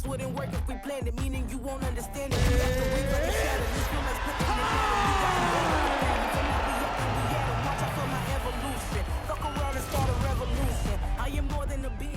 wouldn't work if we planned it, meaning you won't understand it. We have to wake up and shatter these feelings, put them in pattern. We got to wake up the family. From now we up and we at it. Watch out for my evolution. Fuck around and start a revolution. I am more than a being.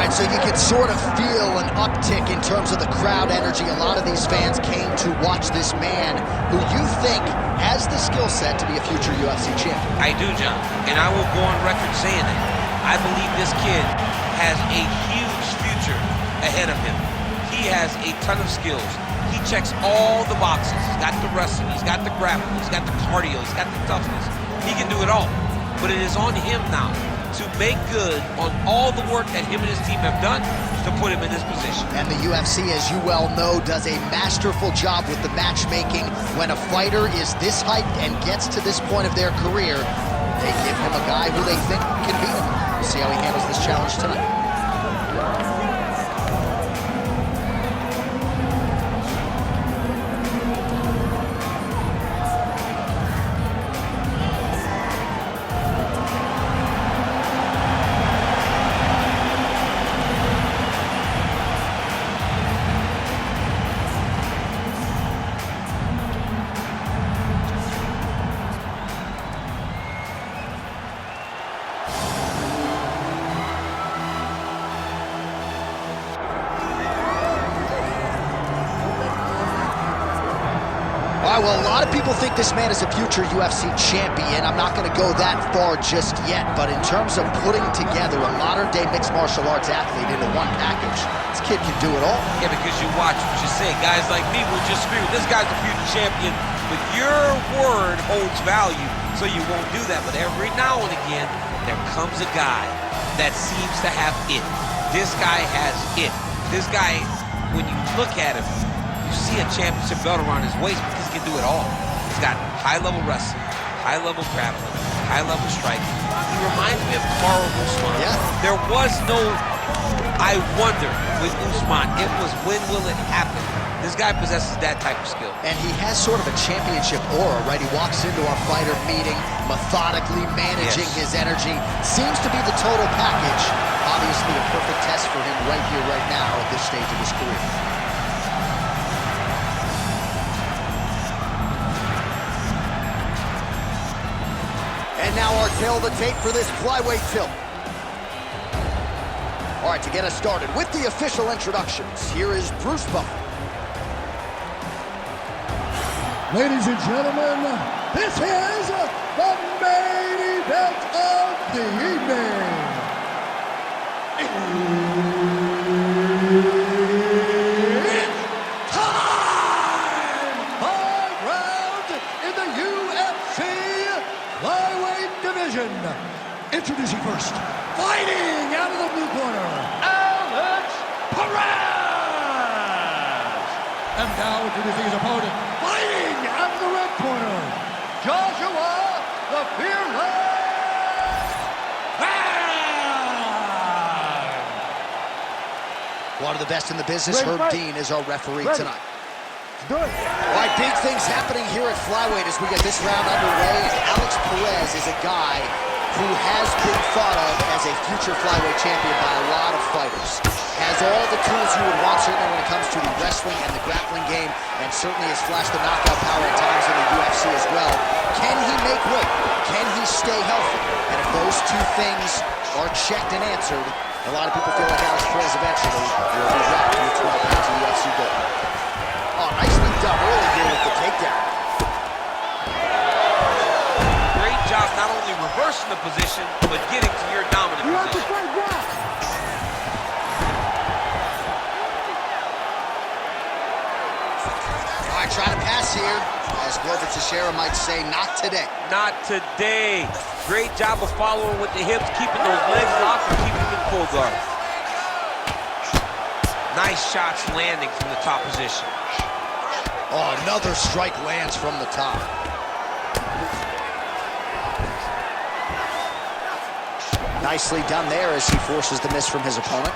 So you can sort of feel an uptick in terms of the crowd energy. A lot of these fans came to watch this man who you think has the skill set to be a future UFC champion. I do, John, and I will go on record saying that. I believe this kid has a huge future ahead of him. He has a ton of skills. He checks all the boxes. He's got the wrestling, he's got the grappling, he's got the cardio, he's got the toughness. He can do it all. But it is on him now to make good on all the work that him and his team have done to put him in this position. And the UFC, as you well know, does a masterful job with the matchmaking. When a fighter is this hyped and gets to this point of their career, they give him a guy who they think can beat him. We'll see how he handles this challenge tonight. Well, a lot of people think this man is a future UFC champion. I'm not going to go that far just yet, but in terms of putting together a modern-day mixed martial arts athlete into one package, this kid can do it all. Yeah, because you watch what you say. Guys like me will just scream, this guy's a future champion, but your word holds value, so you won't do that. But every now and again, there comes a guy that seems to have it. This guy has it. This guy, when you look at him, you see a championship belt around his waist because he can do it all. He's got high-level wrestling, high-level grappling, high-level striking. He reminds me of Carl Usman. Yeah. There was no I wonder with Usman. It was when will it happen? This guy possesses that type of skill. And he has sort of a championship aura, right? He walks into our fighter meeting, methodically managing his energy. Seems to be the total package. Obviously a perfect test for him right here, right now, at this stage of his career. And now our tail of the tape for this flyweight tilt. All right, to get us started with the official introductions, here is Bruce Buffer. Ladies and gentlemen, this is the main event of the evening. It's time! 5 rounds in the UFC flyweight division. Introducing first, fighting out of the blue corner, Alex Perez. And now introducing his opponent, fighting out of the red corner, Joshua the Fearless. One of the best in the business, Herb Dean, is our referee tonight. Do it. All right, big things happening here at flyweight as we get this round underway. Alex Perez is a guy who has been thought of as a future flyweight champion by a lot of fighters. Has all the tools you would want, certainly when it comes to the wrestling and the grappling game, and certainly has flashed the knockout power at times in the UFC as well. Can he make weight? Can he stay healthy? And if those two things are checked and answered, a lot of people feel like Alex Perez eventually will be wrapped with 12 pounds of UFC gold. Oh, nicely done early here with the takedown. Great job not only reversing the position, but getting to your dominant position. All right, trying to pass here. As Glover Teixeira might say, not today. Not today. Great job of following with the hips, keeping those legs locked and keeping them in full guard. Nice shots landing from the top position. Oh, another strike lands from the top. Nicely done there as he forces the miss from his opponent.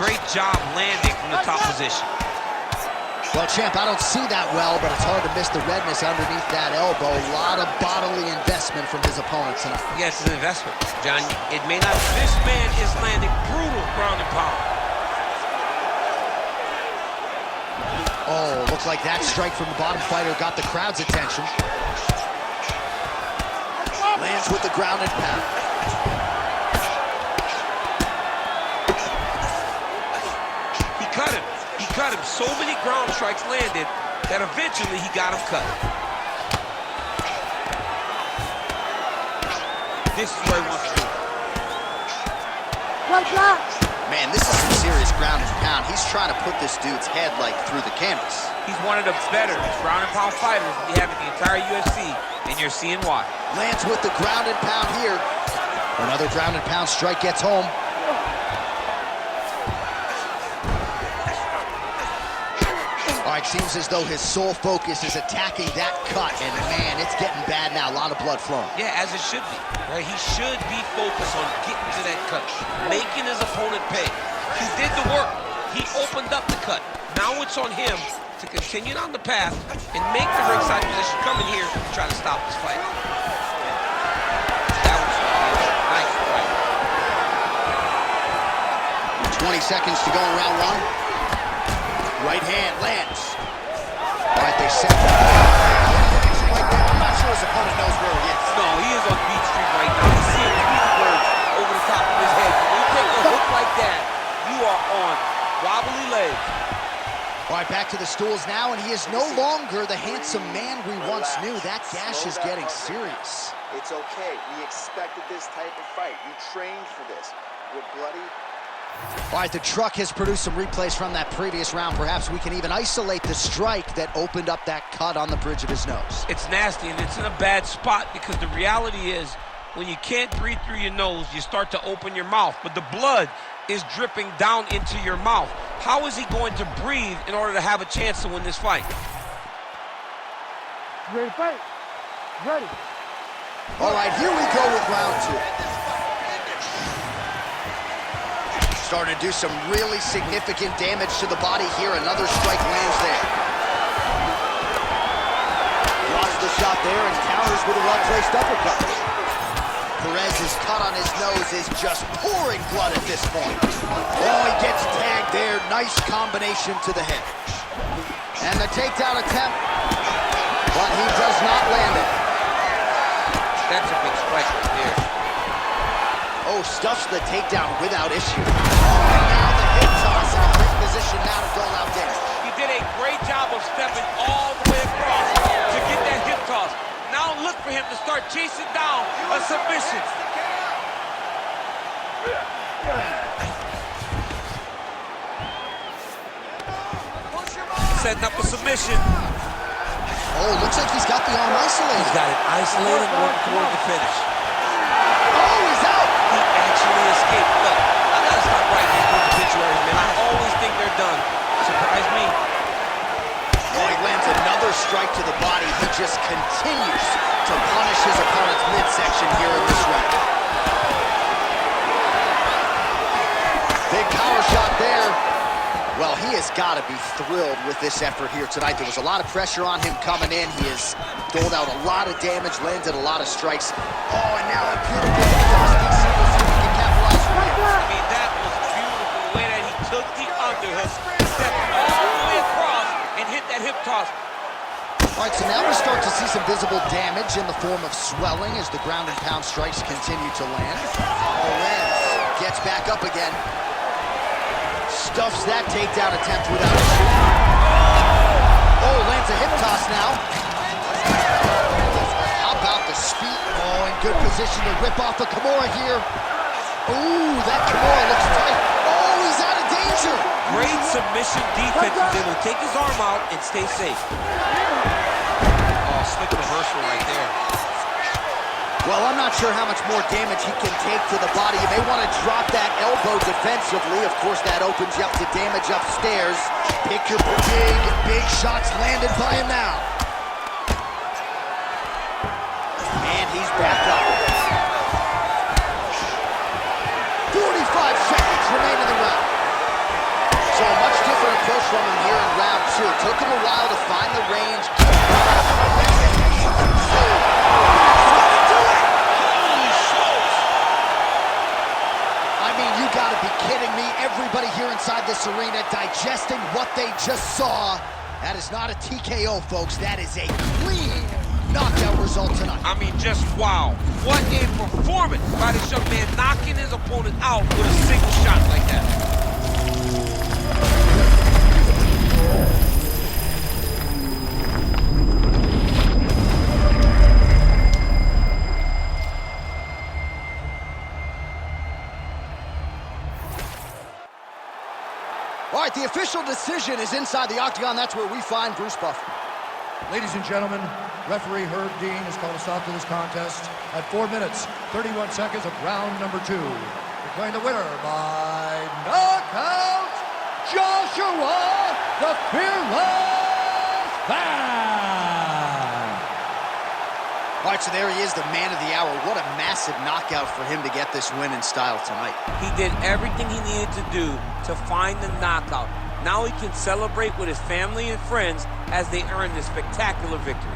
Great job landing from the top position. Well, champ, I don't see that well, but it's hard to miss the redness underneath that elbow. A lot of bodily investment from his opponent tonight. Yes, it's an investment, John. It may not. This man is landing brutal ground and pound. Oh, looks like that strike from the bottom fighter got the crowd's attention. Lands with the ground and pound. He cut him. He cut him. So many ground strikes landed that eventually he got him cut. This is what he wants to do. Man, this is some serious ground and pound. He's trying to put this dude's head like through the canvas. He's one of the better ground and pound fighters we have in the entire UFC, and you're seeing why. Lands with the ground and pound here. Another ground and pound strike gets home. All right, seems as though his sole focus is attacking that cut, and man, it's getting bad now. A lot of blood flowing. Yeah, as it should be, right? He should be focused on getting to that cut, making his opponent pay. He did the work. He opened up the cut. Now it's on him to continue down the path and make the ringside position, come in here and try to stop this fight. That was nice fight. 20 seconds to go in round one. Right hand lands. All right, they set that. I'm not sure his opponent knows where he is. No, he is on Beat Street right now. He's seeing Tweety birds over the top of his head. When you take a hook like that, you are on wobbly legs. All right, back to the stools now, and he is no longer the handsome man we once knew. That gash is getting serious. It's okay. We expected this type of fight. You trained for this. You're bloody. All right, the truck has produced some replays from that previous round. Perhaps we can even isolate the strike that opened up that cut on the bridge of his nose. It's nasty, and it's in a bad spot because the reality is when you can't breathe through your nose, you start to open your mouth, but the blood is dripping down into your mouth. How is he going to breathe in order to have a chance to win this fight? Ready to fight? Ready. All right, here we go with round two. Starting to do some really significant damage to the body here. Another strike lands there. Blocks the shot there and counters with a well-placed uppercut. Perez's cut on his nose is just pouring blood at this point. Oh, he gets tagged there. Nice combination to the head. And the takedown attempt, but he does not land it. That's a big strike right there. Oh, stuffs the takedown without issue. And now the hip toss in a great position now to dole out damage. He did a great job of stepping all the way across to get that hip toss. Now look for him to start chasing down a submission. Setting up a submission. Oh, looks like he's got the arm isolated. He's got it isolated, working toward the finish. Oh, he's out. He actually escaped. Look, I gotta stop writing these obituaries, man. I always think they're done. Surprise me. Oh, he lands another strike to the body. He just continues to punish his opponent's midsection here in this round. Big power shot there. Well, he has got to be thrilled with this effort here tonight. There was a lot of pressure on him coming in. He has doled out a lot of damage, landed a lot of strikes. Oh, and now a beautiful hip toss. Let's see if he can capitalize from here. I mean, that was beautiful the way that he took the underhook, stepped all the way across, and hit that hip toss. All right, so now we start to see some visible damage in the form of swelling as the ground and pound strikes continue to land. Perez gets back up again. Stuffs that takedown attempt without issue. Oh, lands a hip toss now. How about the speed? Oh, in good position to rip off a Kimura here. Ooh, that Kimura looks tight. Oh, he's out of danger. Great submission defense. He's able to take his arm out and stay safe. Oh, slick reversal right there. Well, I'm not sure how much more damage he can take to the body. You may want to drop that elbow defensively. Of course, that opens you up to damage upstairs. Pick your big shots landed by him now. And he's back up. 45 seconds remain in the round. So a much different approach from him here in round 2. It took him a while to find the range. I mean, you gotta be kidding me. Everybody here inside this arena digesting what they just saw. That is not a TKO, folks. That is a clean knockout result tonight. I mean, just wow. What a performance by this young man, knocking his opponent out with a single shot like that. All right, the official decision is inside the octagon. That's where we find Bruce Buffer. Ladies and gentlemen, referee Herb Dean has called a stop to this contest at 4 minutes, 31 seconds of round number 2. Declaring the winner by knockout, Joshua the Fearless Fan. All right, so there he is, the man of the hour. What a massive knockout for him to get this win in style tonight. He did everything he needed to do to find the knockout. Now he can celebrate with his family and friends as they earn this spectacular victory.